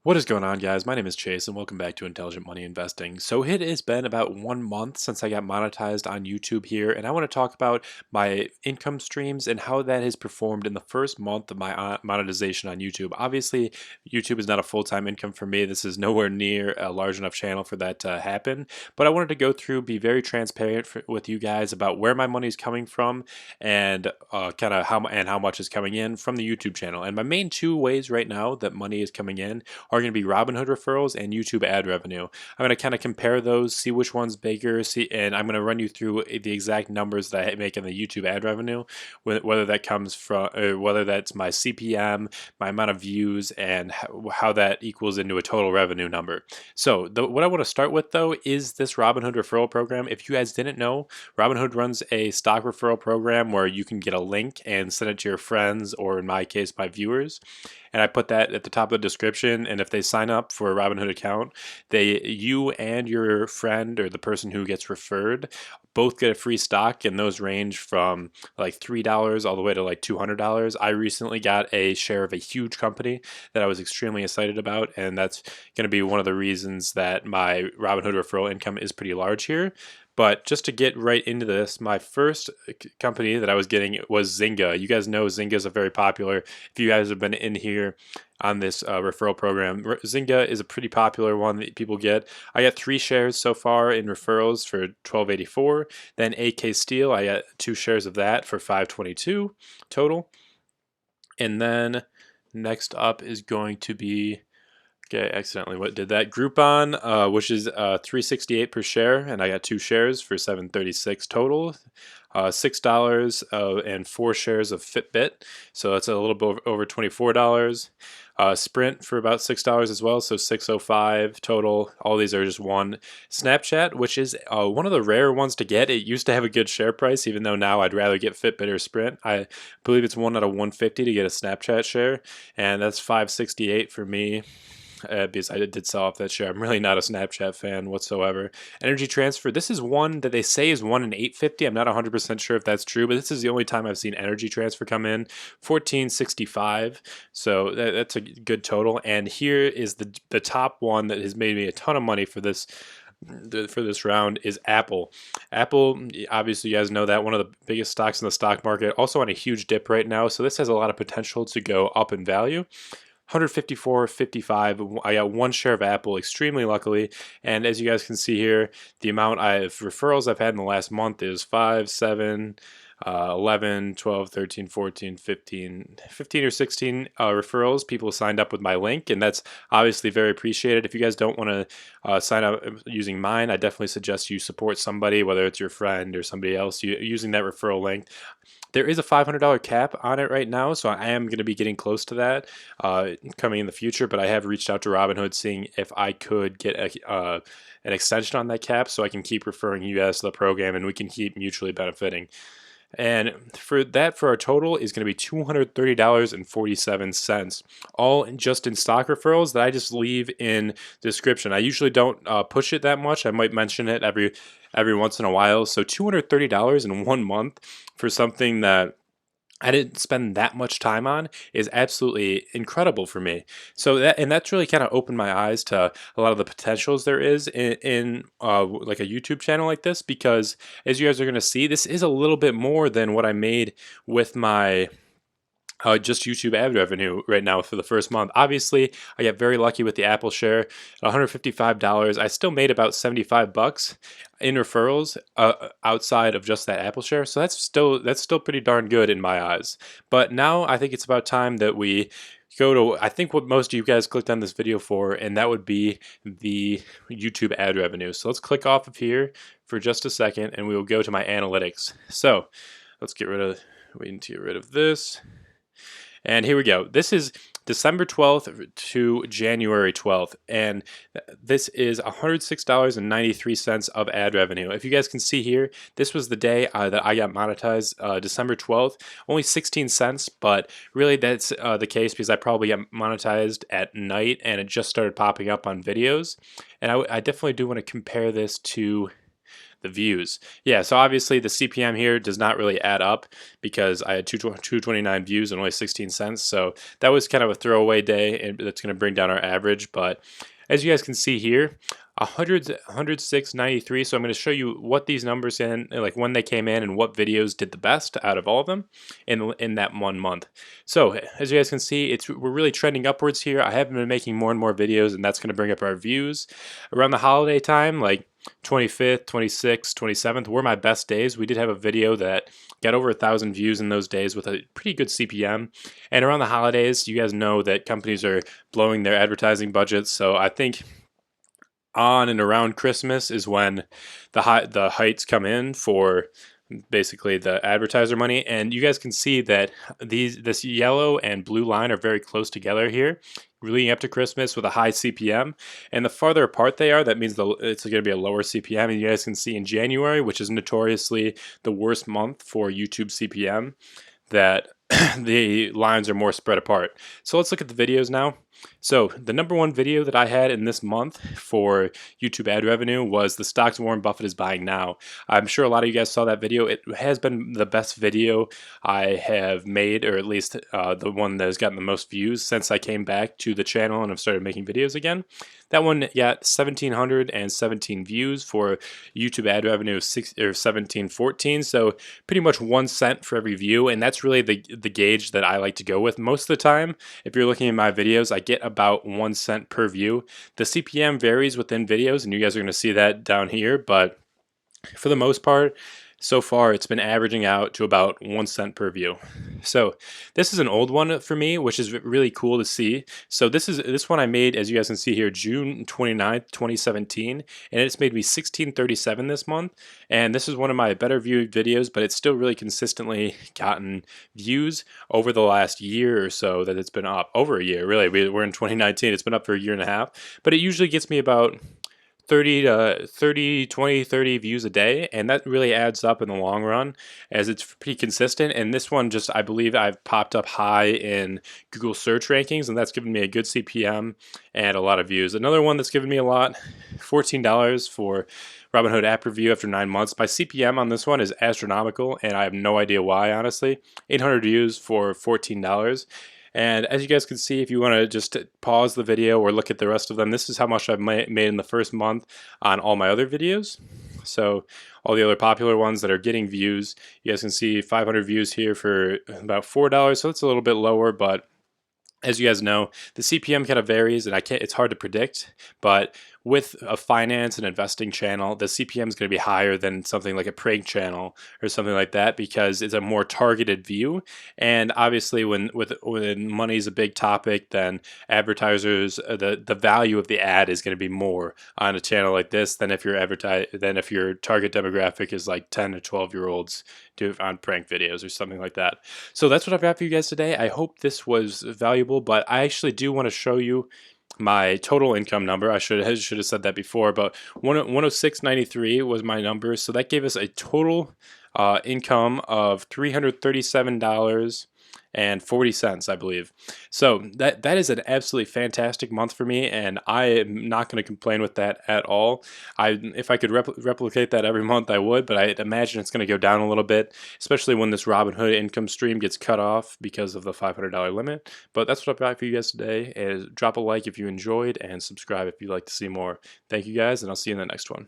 What is going on, guys? My name is Chase, and welcome back to Intelligent Money Investing. So, it has been about 1 month since I got monetized on YouTube here, and I want to talk about my income streams and how that has performed in the first month of my monetization on YouTube. Obviously, YouTube is not a full time income for me. This is nowhere near a large enough channel for that to happen, but I wanted to go through, be very transparent with you guys about where my money is coming from and kind of how much is coming in from the YouTube channel. And my main two ways right now that money is coming in are going to be Robinhood referrals and YouTube ad revenue. I'm going to kind of compare those, see which one's bigger, and I'm going to run you through the exact numbers that I make in the YouTube ad revenue, whether that comes from, or whether that's my CPM, my amount of views, and how that equals into a total revenue number. So what I want to start with though is this Robinhood referral program. If you guys didn't know, Robinhood runs a stock referral program where you can get a link and send it to your friends, or in my case, my viewers, and I put that at the top of the description. And if they sign up for a Robinhood account, you and your friend or the person who gets referred both get a free stock, and those range from like $3 all the way to like $200. I recently got a share of a huge company that I was extremely excited about, and that's going to be one of the reasons that my Robinhood referral income is pretty large here. But just to get right into this, my first company that I was getting was Zynga. You guys know Zynga is a very popular. If you guys have been in here on this referral program, Zynga is a pretty popular one that people get. I got 3 shares so far in referrals for $12.84. Then AK Steel, I got 2 shares of that for $5.22 total. And then next up is going to be, okay, accidentally what did that? Groupon, which is $3.68 per share, and I got 2 shares for $7.36 total. $6 and 4 shares of Fitbit, so that's a little bit over $24. Sprint for about $6 as well, so $6.05 total. All these are just one. Snapchat, which is one of the rare ones to get. It used to have a good share price, even though now I'd rather get Fitbit or Sprint. I believe it's 1 out of 150 to get a Snapchat share, and that's $5.68 for me. Because I did sell off that share. I'm really not a Snapchat fan whatsoever. Energy Transfer, this is one that they say is 1 in 850. I'm not 100% sure if that's true, but this is the only time I've seen Energy Transfer come in. 1465, so that's a good total. And here is the top one that has made me a ton of money for this round is Apple. Apple, obviously you guys know that, one of the biggest stocks in the stock market, also on a huge dip right now, so this has a lot of potential to go up in value. 154.55. I got 1 share of Apple, extremely luckily. And as you guys can see here, the amount of referrals I've had in the last month is 5, 7, 11, 12, 13, 14, 15 or 16 referrals. People signed up with my link, and that's obviously very appreciated. If you guys don't want to sign up using mine, I definitely suggest you support somebody, whether it's your friend or somebody else, using that referral link. There is a $500 cap on it right now, so I am going to be getting close to that coming in the future, but I have reached out to Robinhood seeing if I could get an extension on that cap so I can keep referring you guys to the program and we can keep mutually benefiting. And for our total is going to be $230.47, all just in stock referrals that I just leave in the description. I usually don't push it that much. I might mention it every once in a while. So $230 in 1 month for something that I didn't spend that much time on is absolutely incredible for me. So that's really kind of opened my eyes to a lot of the potentials there is in like a YouTube channel like this, because as you guys are going to see, this is a little bit more than what I made with my just YouTube ad revenue right now for the first month. Obviously, I got very lucky with the Apple share at $155. I still made about $75 in referrals outside of just that Apple share. So that's still pretty darn good in my eyes. But now I think it's about time that we go to, I think, what most of you guys clicked on this video for, and that would be the YouTube ad revenue. So let's click off of here for just a second, and we will go to my analytics. So let's we need to get rid of this. And here we go. This is December 12th to January 12th, and this is $106.93 of ad revenue. If you guys can see here, this was the day that I got monetized, December 12th, only 16 cents, but really that's the case because I probably got monetized at night and it just started popping up on videos. And I definitely do want to compare this to the views. Yeah, so obviously the CPM here does not really add up because I had 229 views and only 16 cents. So that was kind of a throwaway day, and that's going to bring down our average. But as you guys can see here, 106.93. So I'm going to show you what these numbers in, like when they came in and what videos did the best out of all of them in that 1 month. So as you guys can see, we're really trending upwards here. I have been making more and more videos, and that's going to bring up our views around the holiday time, like 25th, 26th, 27th were my best days. We did have a video that got over 1,000 views in those days with a pretty good CPM. And around the holidays, you guys know that companies are blowing their advertising budgets. So I think on and around Christmas is when the heights come in for basically the advertiser money. And you guys can see that this yellow and blue line are very close together here, leading up to Christmas with a high CPM. And the farther apart they are, that means it's going to be a lower CPM. And you guys can see in January, which is notoriously the worst month for YouTube CPM, that the lines are more spread apart. So let's look at the videos now. So the number one video that I had in this month for YouTube ad revenue was the stocks Warren Buffett is buying now. I'm sure a lot of you guys saw that video. It has been the best video I have made, or at least the one that has gotten the most views since I came back to the channel and have started making videos again. That one got 1,717 views for YouTube ad revenue of 1714. So pretty much 1 cent for every view, and that's really the gauge that I like to go with most of the time. If you're looking at my videos, I get about 1 cent per view. The CPM varies within videos, and you guys are going to see that down here, but for the most part, so far it's been averaging out to about 1 cent per view. So this is an old one for me, which is really cool to see. So this one I made, as you guys can see here, June 29th, 2017, and it's made me 1637 this month. And this is one of my better viewed videos, but it's still really consistently gotten views over the last year or so that it's been up. Over a year, really. We're in 2019. It's been up for a year and a half, but it usually gets me about 30 views a day, and that really adds up in the long run as it's pretty consistent. And this one, just I believe I've popped up high in Google search rankings, and that's given me a good CPM and a lot of views. Another one that's given me a lot, $14 for Robinhood app review after 9 months. My CPM on this one is astronomical, and I have no idea why, honestly. 800 views for $14. And as you guys can see, if you want to just pause the video or look at the rest of them, this is how much I've made in the first month on all my other videos. So all the other popular ones that are getting views, you guys can see 500 views here for about $4. So it's a little bit lower, but as you guys know, the CPM kind of varies, and it's hard to predict, but with a finance and investing channel, the CPM is going to be higher than something like a prank channel or something like that because it's a more targeted view. And obviously, when money is a big topic, then advertisers, the value of the ad is going to be more on a channel like this than if your target demographic is like 10 to 12-year-olds on prank videos or something like that. So that's what I've got for you guys today. I hope this was valuable, but I actually do want to show you my total income number. I should have said that before, but 106.93 was my number. So that gave us a total income of $337.40, I believe. So that is an absolutely fantastic month for me, and I am not going to complain with that at all. If I could replicate that every month, I would, but I imagine it's going to go down a little bit, especially when this Robinhood income stream gets cut off because of the $500 limit. But that's what I've got for you guys today. Is drop a like if you enjoyed, and subscribe if you'd like to see more. Thank you guys, and I'll see you in the next one.